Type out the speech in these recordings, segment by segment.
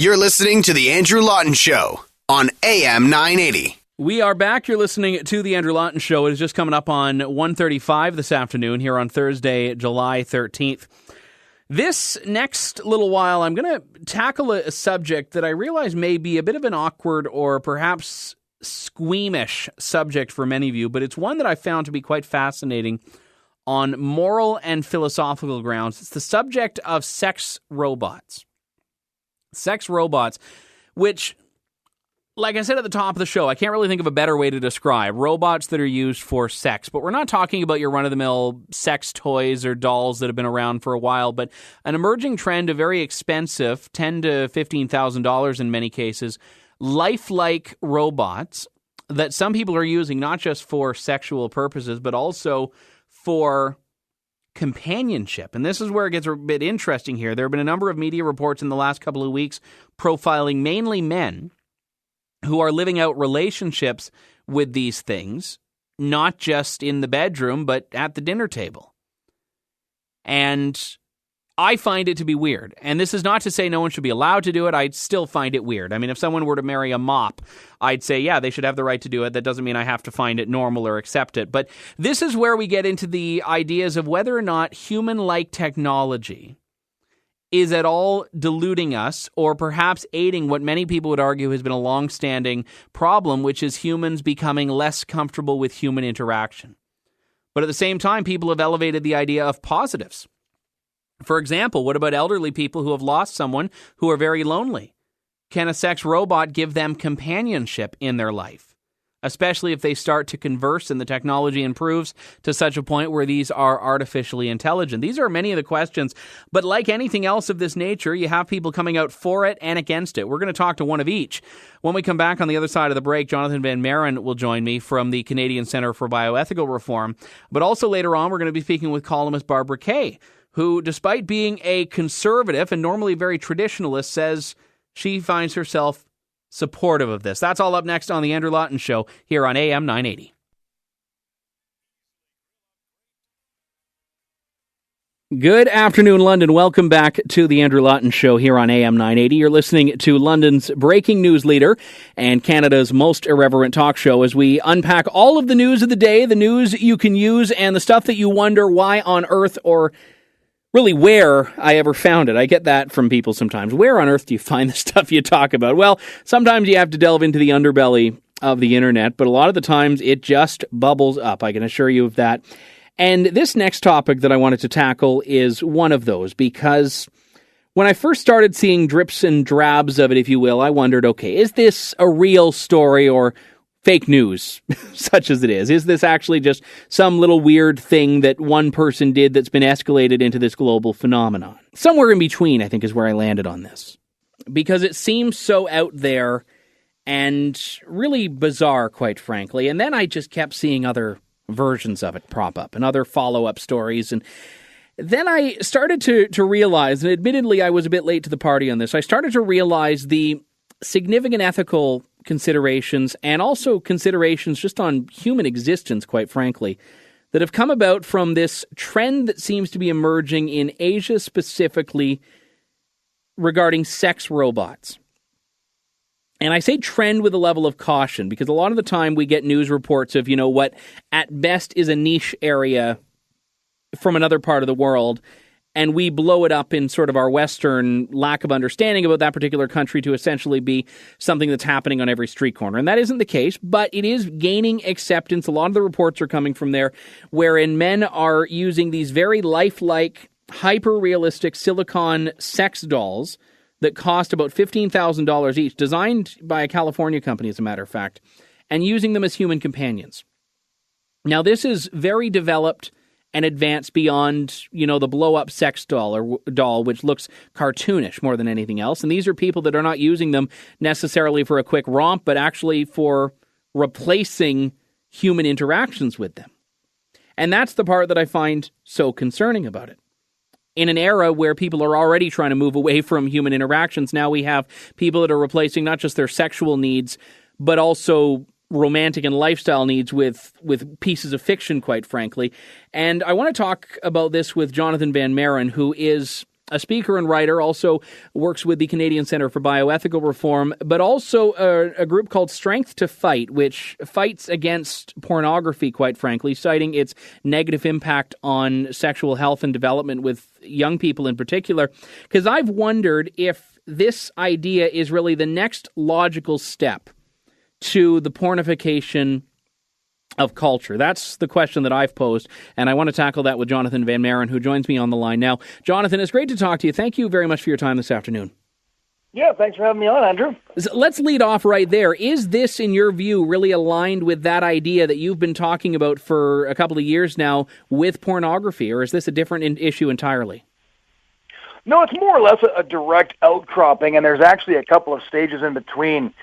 You're listening to The Andrew Lawton Show on AM 980. We are back. You're listening to The Andrew Lawton Show. It is just coming up on 1:35 this afternoon here on Thursday, July 13th. This next little while, I'm going to tackle a subject that I realize may be a bit of an awkward or perhaps squeamish subject for many of you, but it's one that I found to be quite fascinating on moral and philosophical grounds. It's the subject of sex robots. Sex robots, which, like I said at the top of the show, I can't really think of a better way to describe robots that are used for sex. But we're not talking about your run-of-the-mill sex toys or dolls that have been around for a while, but an emerging trend of very expensive, $10,000 to $15,000 in many cases, lifelike robots that some people are using not just for sexual purposes, but also for companionship. And this is where it gets a bit interesting here. There have been a number of media reports in the last couple of weeks profiling mainly men who are living out relationships with these things, not just in the bedroom, but at the dinner table. And I find it to be weird. And this is not to say no one should be allowed to do it. I'd still find it weird. I mean, if someone were to marry a mop, I'd say, yeah, they should have the right to do it. That doesn't mean I have to find it normal or accept it. But this is where we get into the ideas of whether or not human-like technology is at all deluding us or perhaps aiding what many people would argue has been a long-standing problem, which is humans becoming less comfortable with human interaction. But at the same time, people have elevated the idea of positives. For example, what about elderly people who have lost someone who are very lonely? Can a sex robot give them companionship in their life? Especially if they start to converse and the technology improves to such a point where these are artificially intelligent. These are many of the questions, but like anything else of this nature, you have people coming out for it and against it. We're going to talk to one of each. When we come back on the other side of the break, Jonathon Van Maren will join me from the Canadian Centre for Bioethical Reform. But also later on, we're going to be speaking with columnist Barbara Kay, who, despite being a conservative and normally very traditionalist, says she finds herself supportive of this. That's all up next on The Andrew Lawton Show here on AM 980. Good afternoon, London. Welcome back to The Andrew Lawton Show here on AM 980. You're listening to London's breaking news leader and Canada's most irreverent talk show as we unpack all of the news of the day, the news you can use, and the stuff that you wonder why on earth or really where I ever found it. I get that from people sometimes. Where on earth do you find the stuff you talk about? Well, sometimes you have to delve into the underbelly of the internet, but a lot of the times it just bubbles up. I can assure you of that. And this next topic that I wanted to tackle is one of those, because when I first started seeing drips and drabs of it, if you will, I wondered, okay, is this a real story or fake news, such as it is? Is this actually just some little weird thing that one person did that's been escalated into this global phenomenon? Somewhere in between, I think, is where I landed on this. Because it seems so out there and really bizarre, quite frankly. And then I just kept seeing other versions of it prop up and other follow-up stories. And then I started to realize, and admittedly I was a bit late to the party on this, I started to realize the significant ethical considerations and also considerations just on human existence, quite frankly, that have come about from this trend that seems to be emerging in Asia specifically regarding sex robots. And I say trend with a level of caution because a lot of the time we get news reports of, what at best is a niche area from another part of the world, and we blow it up in sort of our Western lack of understanding about that particular country to essentially be something that's happening on every street corner. And that isn't the case, but it is gaining acceptance. A lot of the reports are coming from there, wherein men are using these very lifelike, hyper-realistic silicone sex dolls that cost about $15,000 each, designed by a California company, as a matter of fact, and using them as human companions. Now, this is very developed and advanced beyond, the blow-up sex doll, which looks cartoonish more than anything else. And these are people that are not using them necessarily for a quick romp, but actually for replacing human interactions with them. And that's the part that I find so concerning about it. In an era where people are already trying to move away from human interactions, now we have people that are replacing not just their sexual needs, but also romantic and lifestyle needs with pieces of fiction, quite frankly. And I want to talk about this with Jonathon Van Maren, who is a speaker and writer, also works with the Canadian Centre for Bioethical Reform, but also a group called Strength to Fight, which fights against pornography, quite frankly, citing its negative impact on sexual health and development with young people in particular. Because I've wondered if this idea is really the next logical step to the pornification of culture. That's the question that I've posed, and I want to tackle that with Jonathon Van Maren, who joins me on the line now. Jonathon, it's great to talk to you. Thank you very much for your time this afternoon. Yeah, thanks for having me on, Andrew. Let's lead off right there. Is this, in your view, really aligned with that idea that you've been talking about for a couple of years now with pornography, or is this a different issue entirely? No, it's more or less a direct outcropping, and there's actually a couple of stages in between.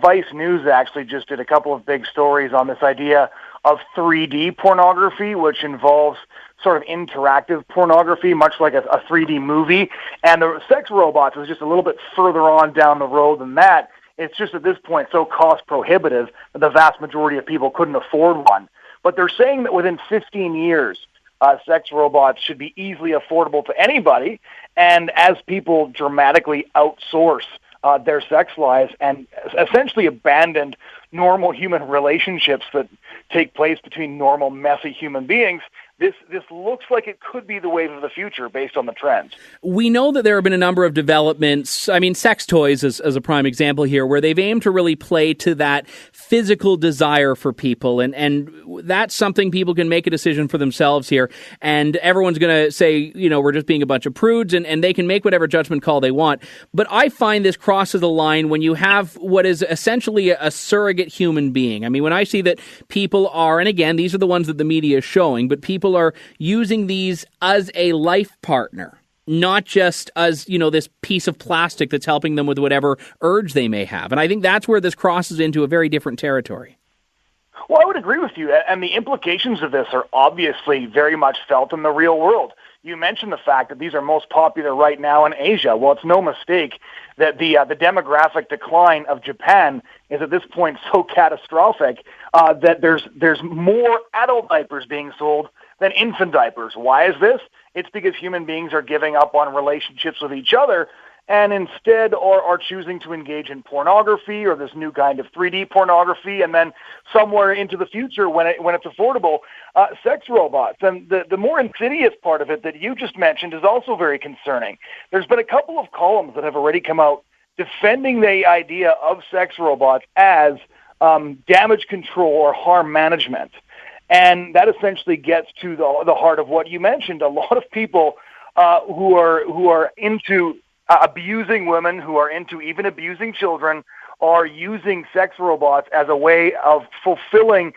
Vice News actually just did a couple of big stories on this idea of 3D pornography, which involves sort of interactive pornography, much like a 3D movie. And the sex robots is just a little bit further on down the road than that. It's just at this point so cost prohibitive that the vast majority of people couldn't afford one. But they're saying that within 15 years, sex robots should be easily affordable to anybody. And as people dramatically outsource their sex lives and essentially abandon normal human relationships that take place between normal, messy human beings, this looks like it could be the wave of the future based on the trends. We know that there have been a number of developments, I mean, sex toys as a prime example here, where they've aimed to really play to that physical desire for people, and that's something people can make a decision for themselves here, and everyone's going to say, we're just being a bunch of prudes, and they can make whatever judgment call they want. But I find this crosses the line when you have what is essentially a surrogate human being. I mean, when I see that people are, and again, these are the ones that the media is showing, but people are using these as a life partner, not just as, this piece of plastic that's helping them with whatever urge they may have. And I think that's where this crosses into a very different territory. Well, I would agree with you, and the implications of this are obviously very much felt in the real world. You mentioned the fact that these are most popular right now in Asia. Well, it's no mistake that the demographic decline of Japan is at this point so catastrophic that there's more adult diapers being sold than infant diapers. Why is this? It's because human beings are giving up on relationships with each other and instead are choosing to engage in pornography or this new kind of 3D pornography, and then somewhere into the future when it's affordable, sex robots. And the more insidious part of it that you just mentioned is also very concerning. There's been a couple of columns that have already come out defending the idea of sex robots as damage control or harm management. And that essentially gets to the heart of what you mentioned. A lot of people who are into abusing women, who are into even abusing children, are using sex robots as a way of fulfilling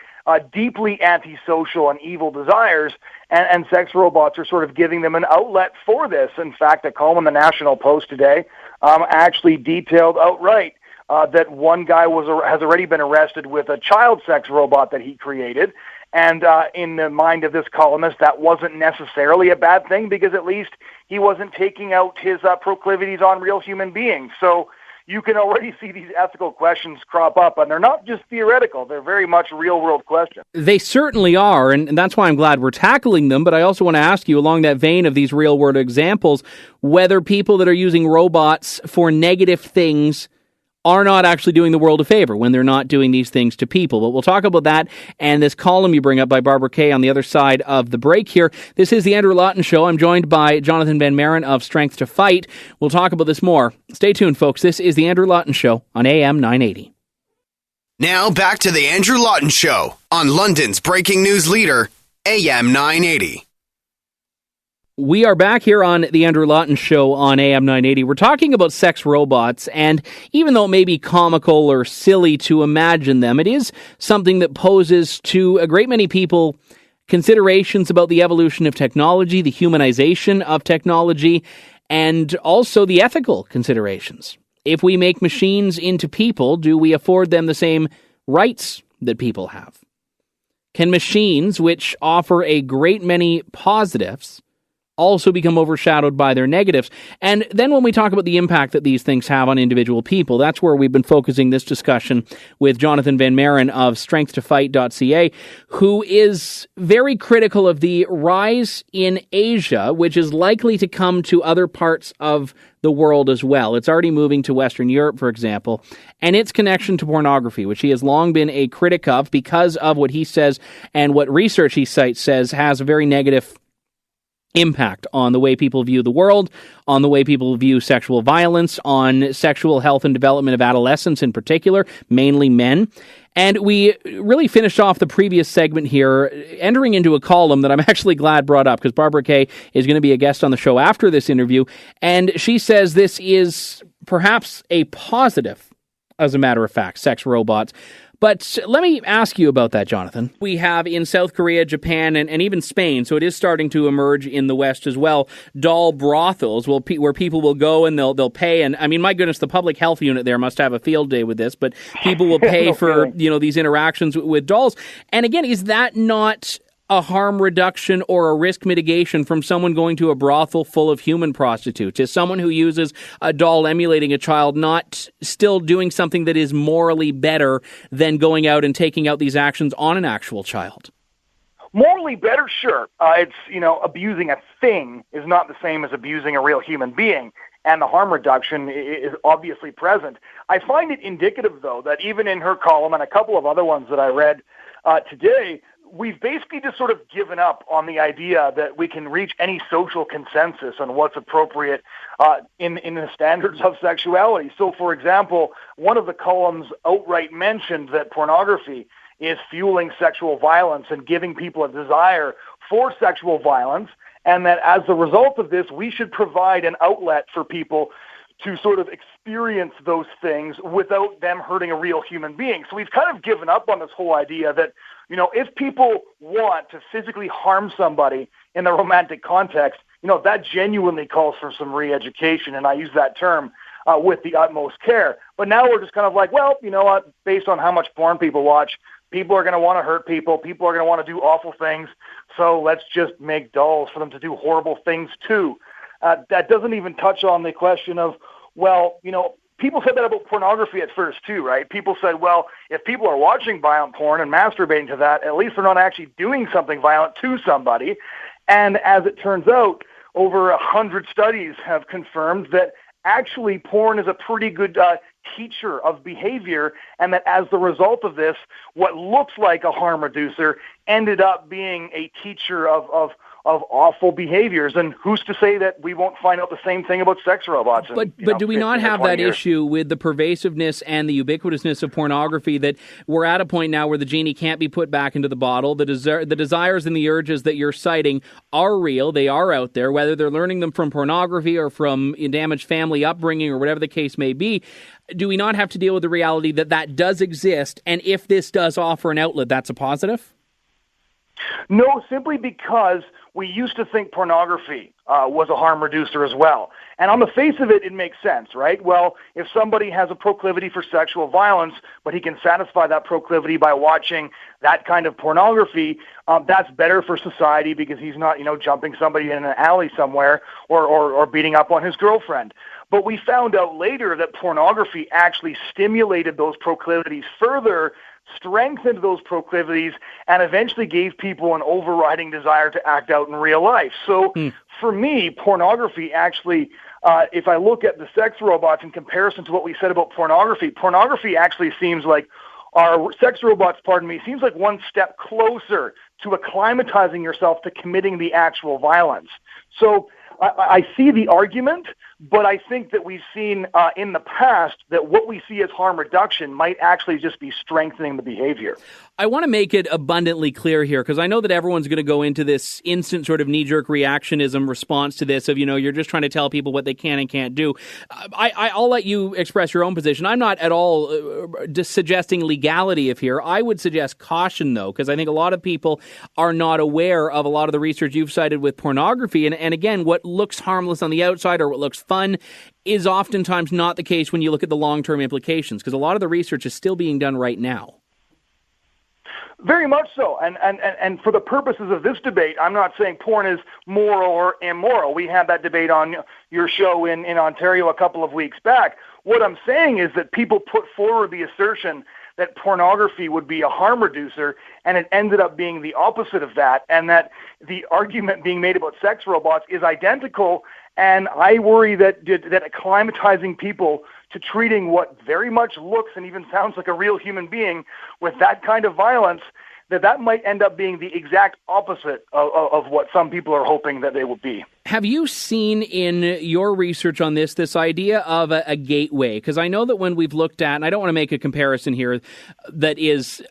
deeply antisocial and evil desires, and sex robots are sort of giving them an outlet for this. In fact, a column in the National Post today actually detailed outright that one guy has already been arrested with a child sex robot that he created. And in the mind of this columnist, that wasn't necessarily a bad thing because at least he wasn't taking out his proclivities on real human beings. So you can already see these ethical questions crop up, and they're not just theoretical. They're very much real-world questions. They certainly are, and that's why I'm glad we're tackling them. But I also want to ask you, along that vein of these real-world examples, whether people that are using robots for negative things are not actually doing the world a favor when they're not doing these things to people. But we'll talk about that and this column you bring up by Barbara Kay on the other side of the break here. This is the Andrew Lawton Show. I'm joined by Jonathon Van Maren of Strength to Fight. We'll talk about this more. Stay tuned, folks. This is the Andrew Lawton Show on AM 980. Now back to the Andrew Lawton Show on London's breaking news leader, AM 980. We are back here on the Andrew Lawton Show on AM 980. We're talking about sex robots, and even though it may be comical or silly to imagine them, it is something that poses to a great many people considerations about the evolution of technology, the humanization of technology, and also the ethical considerations. If we make machines into people, do we afford them the same rights that people have? Can machines, which offer a great many positives, also become overshadowed by their negatives. And then when we talk about the impact that these things have on individual people, that's where we've been focusing this discussion with Jonathon Van Maren of strengthtoffight.ca, who is very critical of the rise in Asia, which is likely to come to other parts of the world as well. It's already moving to Western Europe, for example, and its connection to pornography, which he has long been a critic of because of what he says and what research he cites says has a very negative impact on the way people view the world, on the way people view sexual violence, on sexual health and development of adolescents in particular, mainly men. And we really finished off the previous segment here, entering into a column that I'm actually glad brought up, because Barbara Kay is going to be a guest on the show after this interview, and she says this is perhaps a positive, as a matter of fact, sex robots. But let me ask you about that, Jonathon. We have in South Korea, Japan, and even Spain, so it is starting to emerge in the West as well, doll brothels where people will go and they'll pay. And I mean, my goodness, the public health unit there must have a field day with this, but people will pay for, these interactions with dolls. And again, is that not a harm reduction or a risk mitigation from someone going to a brothel full of human prostitutes? Is someone who uses a doll emulating a child not still doing something that is morally better than going out and taking out these actions on an actual child? Morally better, sure. Abusing a thing is not the same as abusing a real human being, and the harm reduction is obviously present. I find it indicative, though, that even in her column and a couple of other ones that I read today, we've basically just sort of given up on the idea that we can reach any social consensus on what's appropriate in the standards of sexuality. So, for example, one of the columns outright mentioned that pornography is fueling sexual violence and giving people a desire for sexual violence, and that as a result of this, we should provide an outlet for people to sort of experience those things without them hurting a real human being. So we've kind of given up on this whole idea that, if people want to physically harm somebody in the romantic context, that genuinely calls for some re-education, and I use that term with the utmost care. But now we're just kind of like, well, you know what, based on how much porn people watch, people are going to want to hurt people, people are going to want to do awful things, so let's just make dolls for them to do horrible things too. That doesn't even touch on the question of, well, people said that about pornography at first too, right? People said, well, if people are watching violent porn and masturbating to that, at least they're not actually doing something violent to somebody. And as it turns out, over 100 studies have confirmed that actually porn is a pretty good teacher of behavior, and that as the result of this, what looks like a harm reducer ended up being a teacher of awful behaviors. And who's to say that we won't find out the same thing about sex robots? But do we not have that issue with the pervasiveness and the ubiquitousness of pornography, that we're at a point now where the genie can't be put back into the bottle? The desires and the urges that you're citing are real. They are out there, whether they're learning them from pornography or from damaged family upbringing or whatever the case may be. Do we not have to deal with the reality that does exist? And if this does offer an outlet, that's a positive? No, simply because we used to think pornography was a harm reducer as well. And on the face of it, it makes sense, right? Well, if somebody has a proclivity for sexual violence, but he can satisfy that proclivity by watching that kind of pornography, that's better for society because he's not, jumping somebody in an alley somewhere or beating up on his girlfriend. But we found out later that pornography actually stimulated those proclivities further, strengthened those proclivities, and eventually gave people an overriding desire to act out in real life. So for me, pornography actually, if I look at the sex robots in comparison to what we said about pornography actually seems like, sex robots, seems like one step closer to acclimatizing yourself to committing the actual violence. So I see the argument, but I think that we've seen in the past that what we see as harm reduction might actually just be strengthening the behavior. I want to make it abundantly clear here, because I know that everyone's going to go into this instant sort of knee-jerk reactionism response to this of, you're just trying to tell people what they can and can't do. I'll let you express your own position. I'm not at all just suggesting legality of here. I would suggest caution, though, because I think a lot of people are not aware of a lot of the research you've cited with pornography. And again, what looks harmless on the outside or what looks fun is oftentimes not the case when you look at the long-term implications, because a lot of the research is still being done right now. Very much so. And for the purposes of this debate, I'm not saying porn is moral or immoral. We had that debate on your show in Ontario a couple of weeks back. What I'm saying is that people put forward the assertion that pornography would be a harm reducer, and it ended up being the opposite of that, and that the argument being made about sex robots is identical. And I worry that acclimatizing people to treating what very much looks and even sounds like a real human being with that kind of violence, that might end up being the exact opposite of what some people are hoping that they will be. Have you seen in your research on this idea of a gateway? Because I know that when we've looked at, and I don't want to make a comparison here that is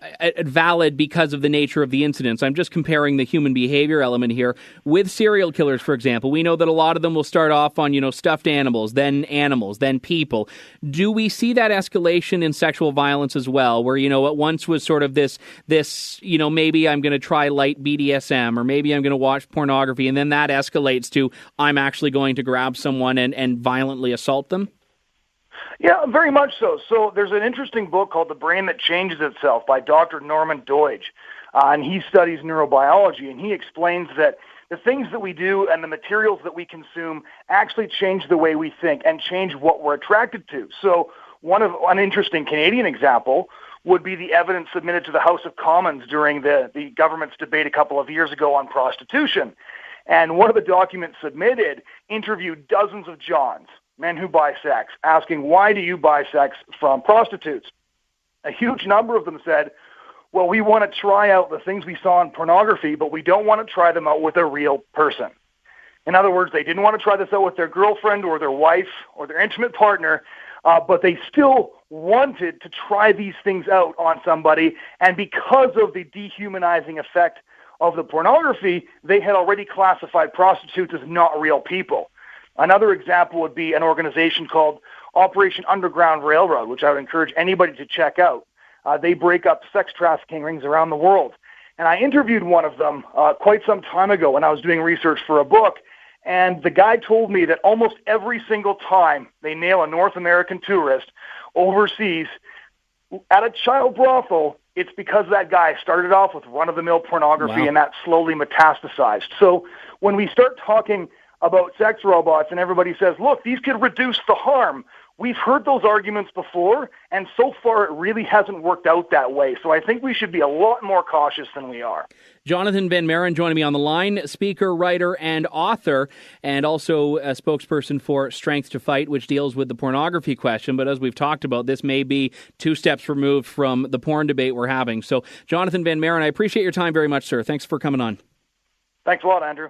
valid because of the nature of the incidents. I'm just comparing the human behavior element here with serial killers, for example. We know that a lot of them will start off on, stuffed animals, then people. Do we see that escalation in sexual violence as well, where, it once was sort of this, maybe I'm going to try light BDSM, or maybe I'm going to watch pornography, and then that escalates to I'm actually going to grab someone and violently assault them? Yeah, very much so. So there's an interesting book called The Brain That Changes Itself by Dr. Norman Deutsch, and he studies neurobiology, and he explains that the things that we do and the materials that we consume actually change the way we think and change what we're attracted to. So an interesting Canadian example would be the evidence submitted to the House of Commons during the government's debate a couple of years ago on prostitution. And one of the documents submitted interviewed dozens of Johns, men who buy sex, asking, why do you buy sex from prostitutes? A huge number of them said, well, we want to try out the things we saw in pornography, but we don't want to try them out with a real person. In other words, they didn't want to try this out with their girlfriend or their wife or their intimate partner, but they still wanted to try these things out on somebody. And because of the dehumanizing effect of the pornography, they had already classified prostitutes as not real people. Another example would be an organization called Operation Underground Railroad, which I would encourage anybody to check out. They break up sex trafficking rings around the world. And I interviewed one of them quite some time ago when I was doing research for a book, and the guy told me that almost every single time they nail a North American tourist overseas at a child brothel, it's because that guy started off with run-of-the-mill pornography. Wow. And that slowly metastasized. So when we start talking about sex robots and everybody says, look, these could reduce the harm, we've heard those arguments before, and so far it really hasn't worked out that way. So I think we should be a lot more cautious than we are. Jonathon Van Maren joining me on the line, speaker, writer, and author, and also a spokesperson for Strength to Fight, which deals with the pornography question. But as we've talked about, this may be 2 steps removed from the porn debate we're having. So, Jonathon Van Maren, I appreciate your time very much, sir. Thanks for coming on. Thanks a lot, Andrew.